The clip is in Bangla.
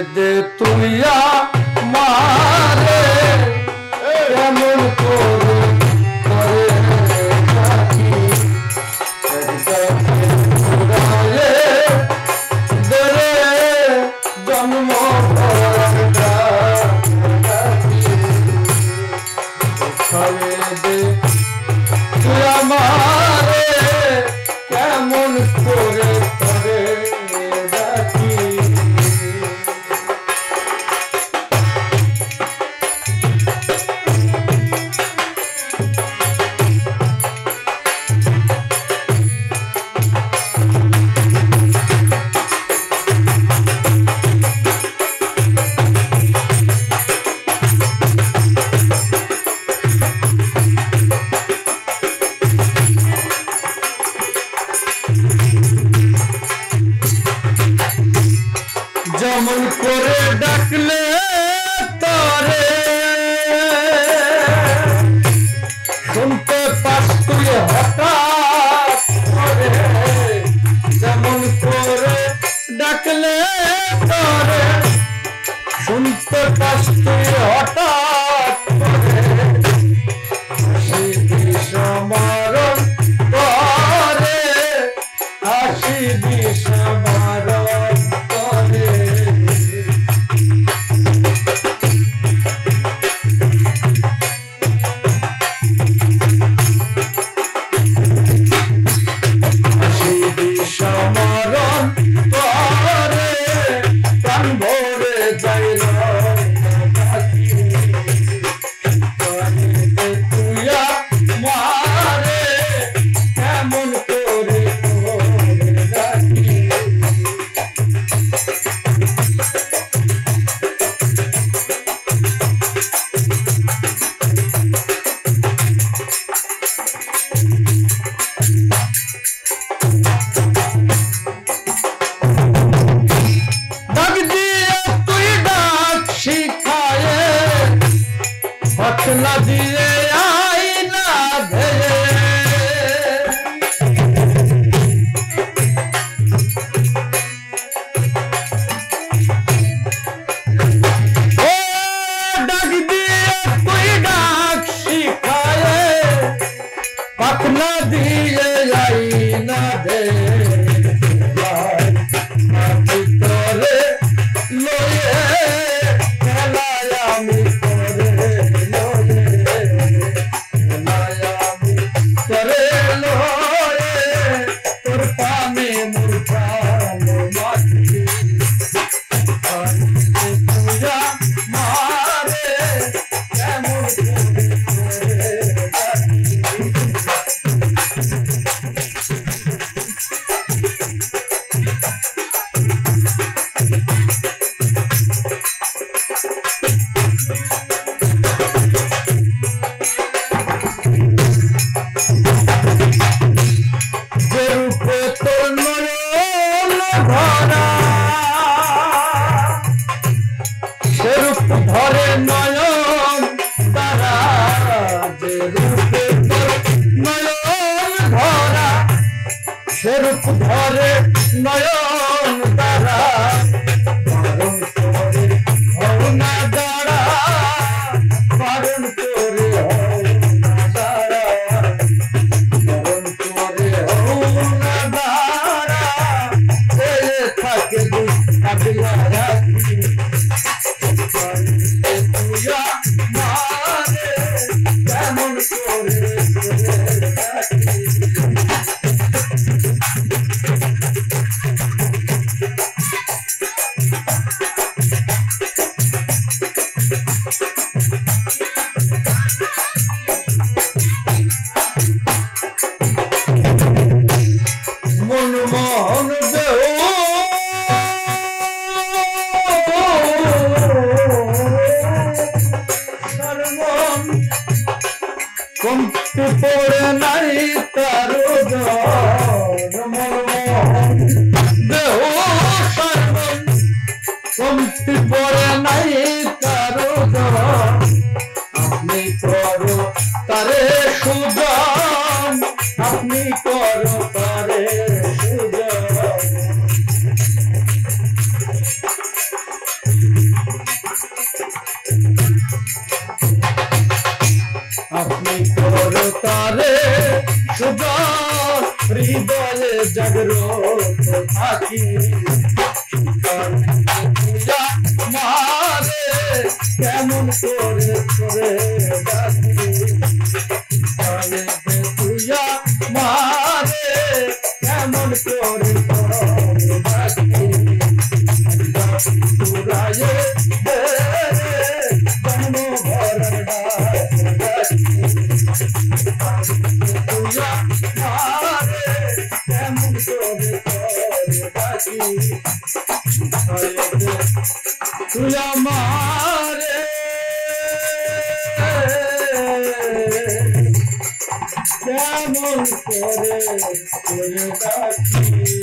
দে তুইয়া মারে কেমন করে করে থাকি জন্ম দে তুই আমারে কেমন করে করে ডাকি যেমন করে ডাকলে তরে শুনতে পাস তুই হঠাৎ করে যেমন করে ডাকলে তরে শুনতে পাস তুই হঠাৎ করে হাসিবি সমারণ করে হাসিবি সমারণ সমারণ করে প্রাণ ভরে যাইল তুইয়া মারে কেমন করে ডাকি না দিয়ে আই না ধেয়ে ও ডাক দিয়ে তুই ডাক শিখায়ে পাখনা দিয়ে আই না ধেয়ে ভিতরে লয়ে খেলায় আমি ধরে নয়ন তারা যে রূপে নয়ন ধরা সেরূপ ধরে নয়ন তারা বারণ করে হও না দাঁড়া বারণ করে হও না দাঁড়া বারণ করে হও না দাঁড়া থাকে দুই কাবিলা রাখি তুইয়া মারে কেমন করে মনমোহন দেহ কমতি পড়ে নাই তার মনমোহন দেহ সর্বন কমতি পড়ে নাই তার আপনি করো তারে সুজন আপনি করো তারে সুজন জাগ্রত থাকি মারে কেমন করে করে ডাকি তুইয়া মারে কেমন করে ডাকি তুরায়ে জন্ম ভরণ ডাকি তুইয়া মারে কেমন করে ডাকি তুই আমারে কেমন করে ডাকি